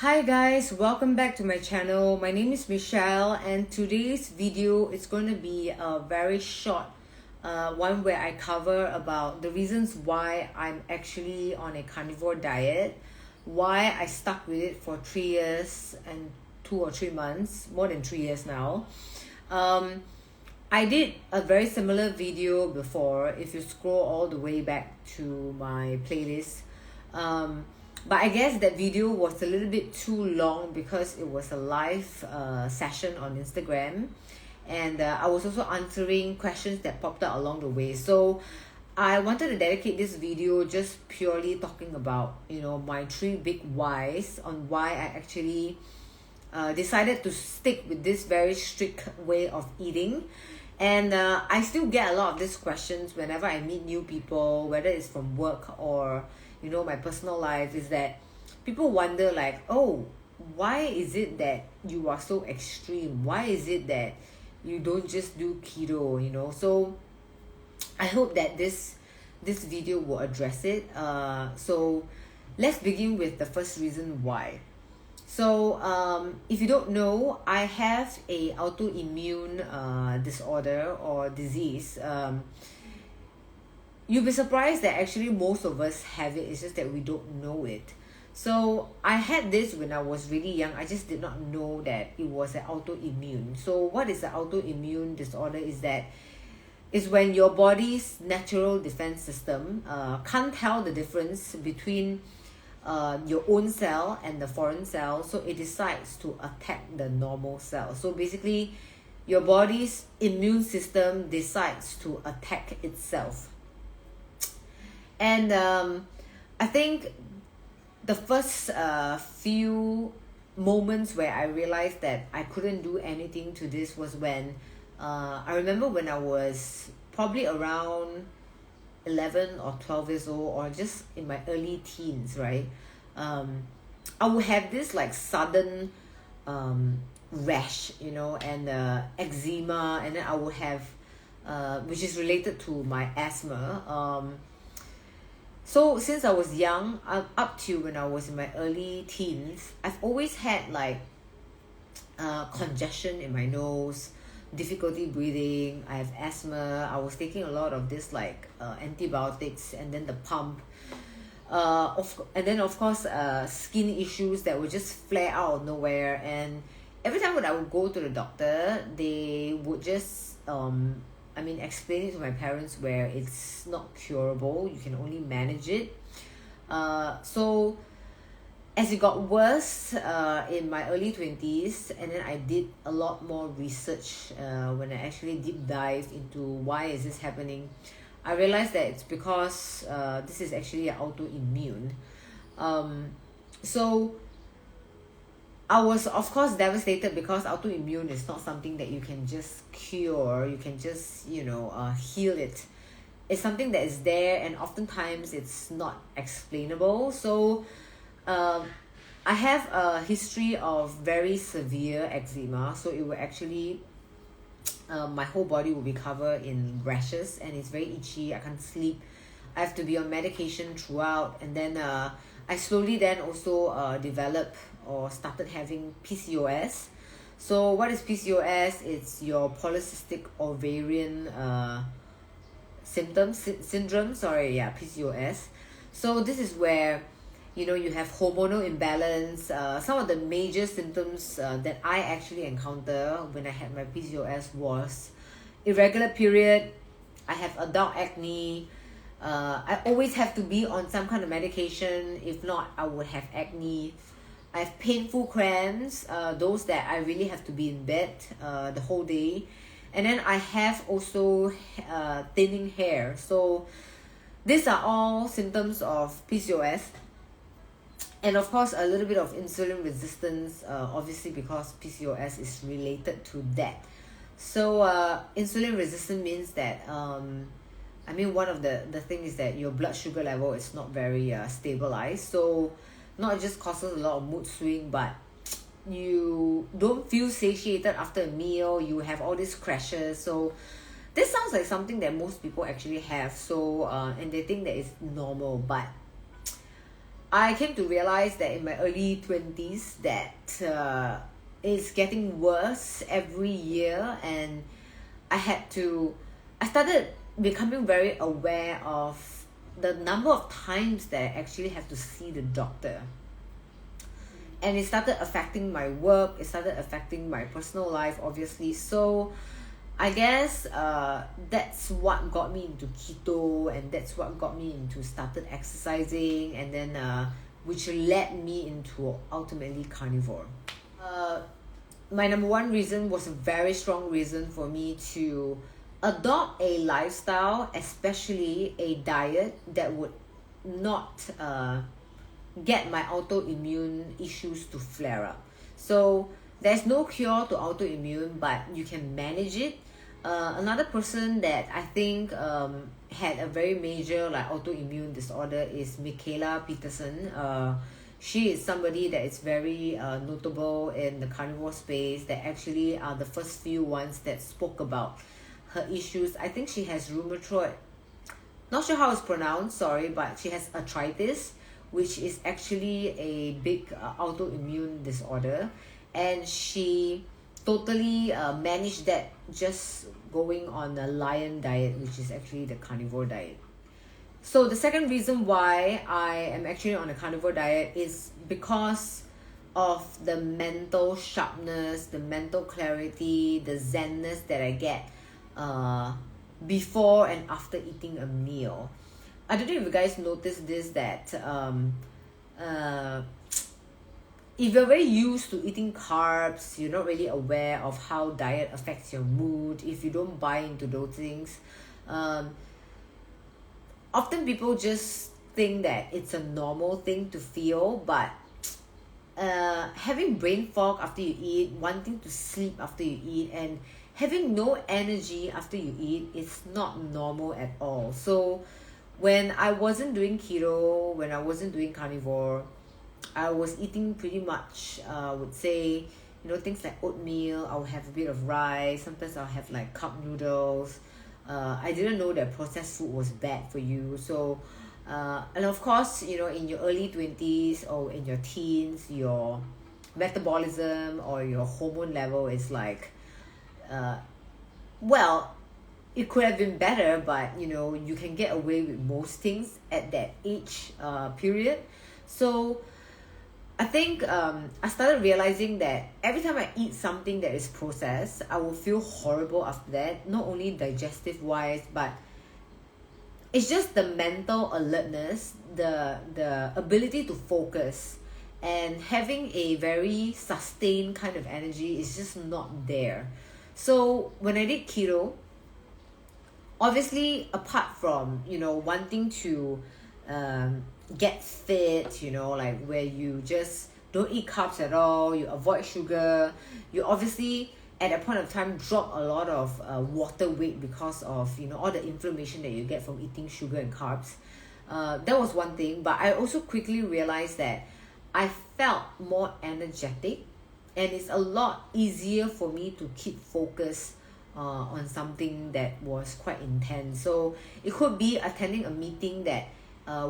Hi guys, welcome back to my channel. My name is Michelle and today's video is going to be a very short one where I cover about the reasons why I'm actually on a carnivore diet, why I stuck with it for 3 years and 2 or 3 months, more than 3 years now. I did a very similar video before if you scroll all the way back to my playlist. But I guess that video was a little bit too long because it was a live session on Instagram, and I was also answering questions that popped up along the way. So I wanted to dedicate this video just purely talking about my three big whys on why I actually decided to stick with this very strict way of eating. And I still get a lot of these questions whenever I meet new people, whether it's from work or my personal life, is that people wonder like, oh, why is it that you are so extreme? Why is it that you don't just do keto? So I hope that this video will address it. So let's begin with the first reason why. So if you don't know, I have a autoimmune disorder or disease. You'll be surprised that actually most of us have it. It's just that we don't know it. So I had this when I was really young. I just did not know that it was an autoimmune. So what is an autoimmune disorder is when your body's natural defense system can't tell the difference between your own cell and the foreign cell, so it decides to attack the normal cell. So basically your body's immune system decides to attack itself. And I think the first few moments where I realized that I couldn't do anything to this was when I remember when I was probably around 11 or 12 years old, or just in my early teens, right? I would have this like sudden rash, and eczema, and then I would have which is related to my asthma. So since I was young, up to when I was in my early teens, I've always had like congestion in my nose, difficulty breathing. I have asthma. I was taking a lot of this like antibiotics, and then the pump. And then of course skin issues that would just flare out of nowhere. And every time when I would go to the doctor, they would just explain it to my parents where it's not curable, you can only manage it. So as it got worse in my early 20s, and then I did a lot more research when I actually deep dived into why is this happening, I realized that it's because this is actually an autoimmune. So I was of course devastated because autoimmune is not something that you can just cure, you can just heal it. It's something that is there, and oftentimes it's not explainable. So I have a history of very severe eczema, so it will actually my whole body will be covered in rashes, and it's very itchy. I can't sleep. I have to be on medication throughout. And then I slowly then also developed or started having PCOS. So what is PCOS? It's your polycystic ovarian syndrome. PCOS. So this is where you have hormonal imbalance. Some of the major symptoms that I actually encounter when I had my PCOS was irregular period. I have adult acne. I always have to be on some kind of medication. If not, I would have acne. I have painful cramps, those that I really have to be in bed the whole day. And then I have also thinning hair. So these are all symptoms of PCOS. And of course, a little bit of insulin resistance, obviously because PCOS is related to that. So insulin resistance means that one of the things is that your blood sugar level is not very stabilized. So not just causes a lot of mood swing, but you don't feel satiated after a meal. You have all these crashes. So this sounds like something that most people actually have. So and they think that it's normal, but I came to realize that in my early 20s that it's getting worse every year, and I started becoming very aware of the number of times that I actually have to see the doctor. And it started affecting my work, it started affecting my personal life, obviously. So I guess that's what got me into keto, and that's what got me into started exercising, and then which led me into ultimately carnivore. My number one reason was a very strong reason for me to adopt a lifestyle, especially a diet that would not get my autoimmune issues to flare up. So there's no cure to autoimmune, but you can manage it. Another person that I think had a very major like autoimmune disorder is Michaela Peterson. She is somebody that is very notable in the carnivore space, that actually are the first few ones that spoke about her issues. I think she has rheumatoid, not sure how it's pronounced, sorry, but she has arthritis, which is actually a big autoimmune disorder, and she totally managed that just going on the lion diet, which is actually the carnivore diet. So the second reason why I am actually on a carnivore diet is because of the mental sharpness, the mental clarity, the zenness that I get before and after eating a meal. I don't know if you guys noticed this, that if you're very used to eating carbs, you're not really aware of how diet affects your mood. If you don't buy into those things, often people just think that it's a normal thing to feel, but having brain fog after you eat, wanting to sleep after you eat, and having no energy after you eat is not normal at all. So when I wasn't doing keto, when I wasn't doing carnivore, I was eating pretty much, would say, things like oatmeal. I'll have a bit of rice. Sometimes I'll have like cup noodles. I didn't know that processed food was bad for you. So, and of course, in your early 20s or in your teens, your metabolism or your hormone level is like, well, it could have been better, but you can get away with most things at that age period. So I think I started realizing that every time I eat something that is processed, I will feel horrible after that, not only digestive wise, but it's just the mental alertness, the ability to focus, and having a very sustained kind of energy is just not there. So when I did keto, obviously apart from wanting to get fit, like where you just don't eat carbs at all, you avoid sugar, you obviously at that point of time drop a lot of water weight because of all the inflammation that you get from eating sugar and carbs. That was one thing, but I also quickly realized that I felt more energetic, and it's a lot easier for me to keep focus on something that was quite intense. So it could be attending a meeting that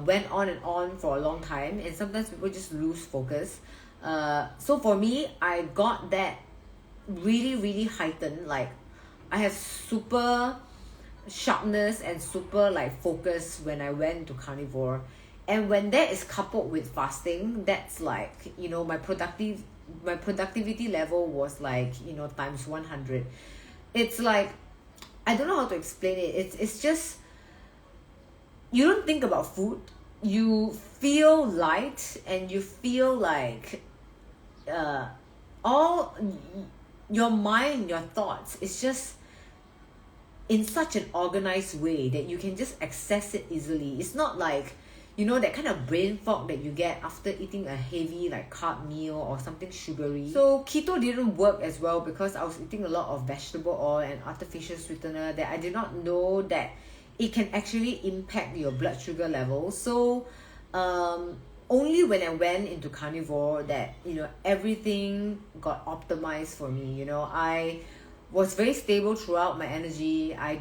went on and on for a long time, and sometimes people just lose focus. So for me, I got that really, really heightened. Like I have super sharpness and super like focus when I went to carnivore. And when that is coupled with fasting, that's like, my productivity level was like, times 100. It's like, I don't know how to explain it. It's just, you don't think about food. You feel light, and you feel like all your mind, your thoughts, it's just in such an organized way that you can just access it easily. It's not like, that kind of brain fog that you get after eating a heavy like carb meal or something sugary. So keto didn't work as well because I was eating a lot of vegetable oil and artificial sweetener that I did not know that it can actually impact your blood sugar levels. So only when I went into carnivore that everything got optimized for me. I was very stable throughout my energy. I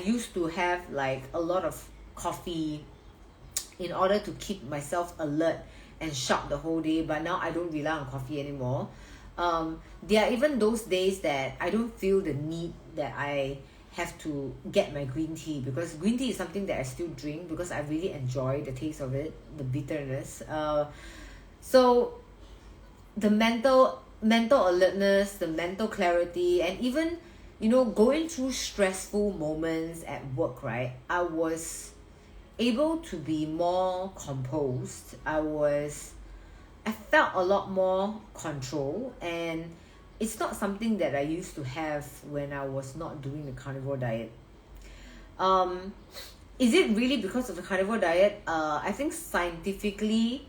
used to have like a lot of coffee in order to keep myself alert and sharp the whole day. But now I don't rely on coffee anymore. There are even those days that I don't feel the need that I have to get my green tea, because green tea is something that I still drink because I really enjoy the taste of it, the bitterness. So the mental alertness, the mental clarity, and even, you know, going through stressful moments at work, right? I was able to be more composed. I felt a lot more control, and it's not something that I used to have when I was not doing the carnivore diet. Is it really because of the carnivore diet? I think scientifically,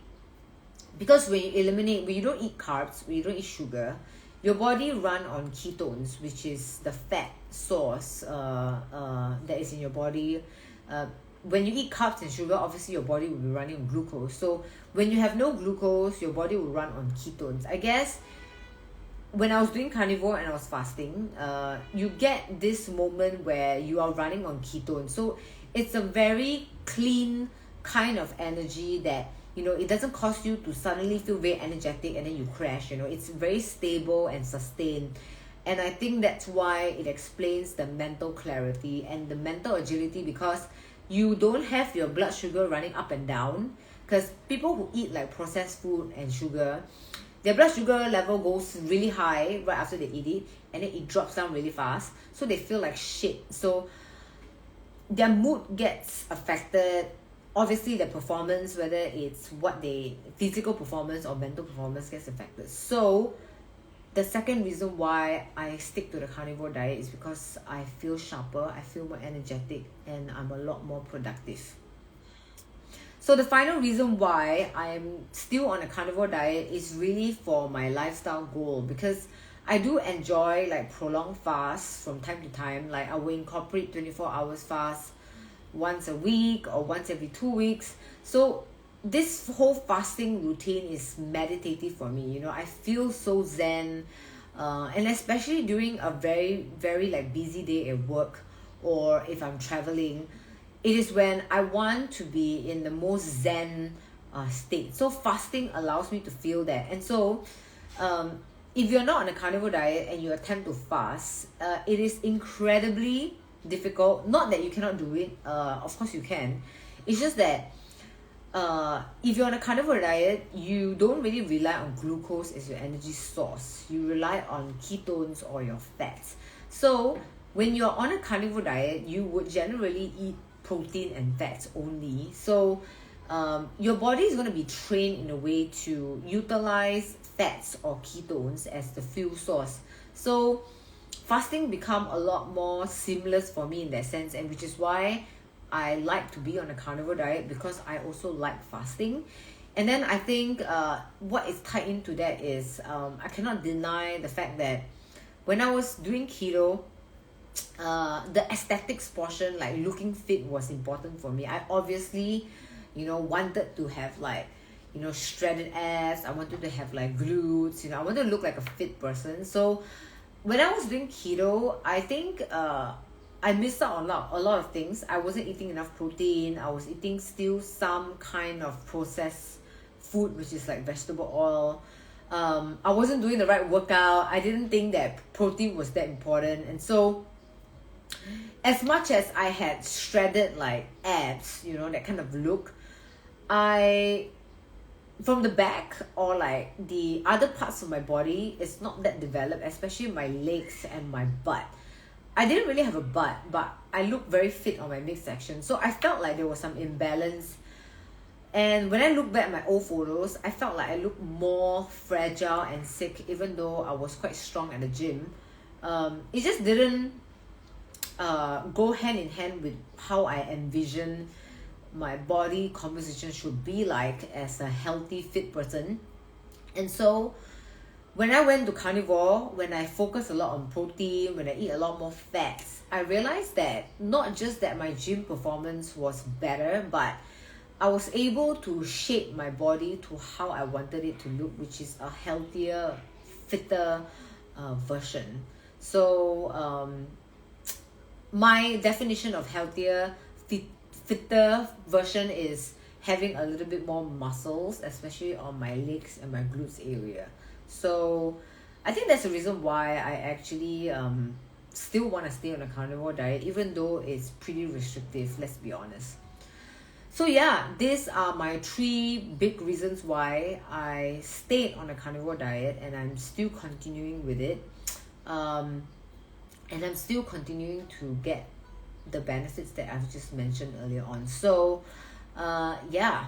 because when you don't eat carbs, when you don't eat sugar, your body run on ketones, which is the fat source that is in your body. When you eat carbs and sugar, obviously your body will be running on glucose. So when you have no glucose, your body will run on ketones. I guess when I was doing carnivore and I was fasting, you get this moment where you are running on ketones. So it's a very clean kind of energy that, you know, it doesn't cause you to suddenly feel very energetic and then you crash. You know, it's very stable and sustained. And I think that's why it explains the mental clarity and the mental agility, because you don't have your blood sugar running up and down. Because people who eat like processed food and sugar, their blood sugar level goes really high right after they eat it, and then it drops down really fast, so they feel like shit. So their mood gets affected. Obviously the performance, whether it's physical performance or mental performance, gets affected. So the second reason why I stick to the carnivore diet is because I feel sharper, I feel more energetic, and I'm a lot more productive. So the final reason why I'm still on a carnivore diet is really for my lifestyle goal, because I do enjoy like prolonged fasts from time to time. Like I will incorporate 24 hours fast once a week or once every 2 weeks. So this whole fasting routine is meditative for me. You know, I feel so zen, and especially during a very, very like busy day at work, or if I'm traveling, it is when I want to be in the most zen state. So fasting allows me to feel that. And so if you're not on a carnivore diet and you attempt to fast, it is incredibly difficult. Not that you cannot do it, of course you can. It's just that if you're on a carnivore diet, you don't really rely on glucose as your energy source. You rely on ketones or your fats. So when you're on a carnivore diet, you would generally eat protein and fats only. So your body is going to be trained in a way to utilize fats or ketones as the fuel source. So fasting become a lot more seamless for me in that sense, and which is why I like to be on a carnivore diet, because I also like fasting. And then I think what is tied into that is I cannot deny the fact that when I was doing keto, the aesthetics portion, like looking fit, was important for me. I obviously, you know, wanted to have like, you know, shredded abs. I wanted to have like glutes. You know, I wanted to look like a fit person. So when I was doing keto, I think I missed out on a lot of things. I wasn't eating enough protein. I was eating still some kind of processed food, which is like vegetable oil. I wasn't doing the right workout. I didn't think that protein was that important. And so as much as I had shredded like abs, you know, that kind of look, from the back or like the other parts of my body, it's not that developed, especially my legs and my butt. I didn't really have a butt, but I looked very fit on my midsection. So I felt like there was some imbalance. And when I look back at my old photos, I felt like I looked more fragile and sick, even though I was quite strong at the gym. It just didn't go hand in hand with how I envisioned my body composition should be like as a healthy, fit person. And so when I went to carnivore, when I focus a lot on protein, when I eat a lot more fats, I realized that not just that my gym performance was better, but I was able to shape my body to how I wanted it to look, which is a healthier, fitter version. So my definition of healthier, fitter version is having a little bit more muscles, especially on my legs and my glutes area. So I think that's the reason why I actually still want to stay on a carnivore diet, even though it's pretty restrictive, let's be honest. So yeah, these are my 3 big reasons why I stayed on a carnivore diet, and I'm still continuing with it. And I'm still continuing to get the benefits that I've just mentioned earlier on. So yeah,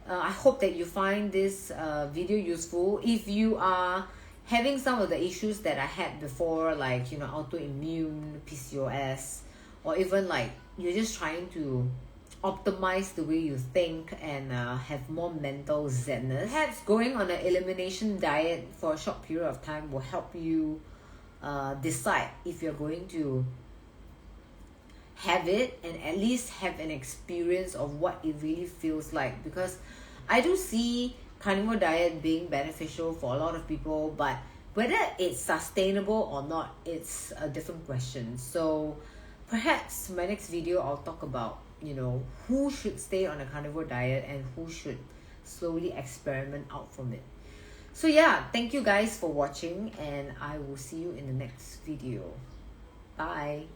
I hope that you find this video useful. If you are having some of the issues that I had before, like, you know, autoimmune, PCOS, or even like you're just trying to optimize the way you think and have more mental zenness, perhaps going on an elimination diet for a short period of time will help you decide if you're going to have it, and at least have an experience of what it really feels like. Because I do see carnivore diet being beneficial for a lot of people, but whether it's sustainable or not, it's a different question. So perhaps my next video I'll talk about, you know, who should stay on a carnivore diet and who should slowly experiment out from it. So yeah, thank you guys for watching, and I will see you in the next video. Bye.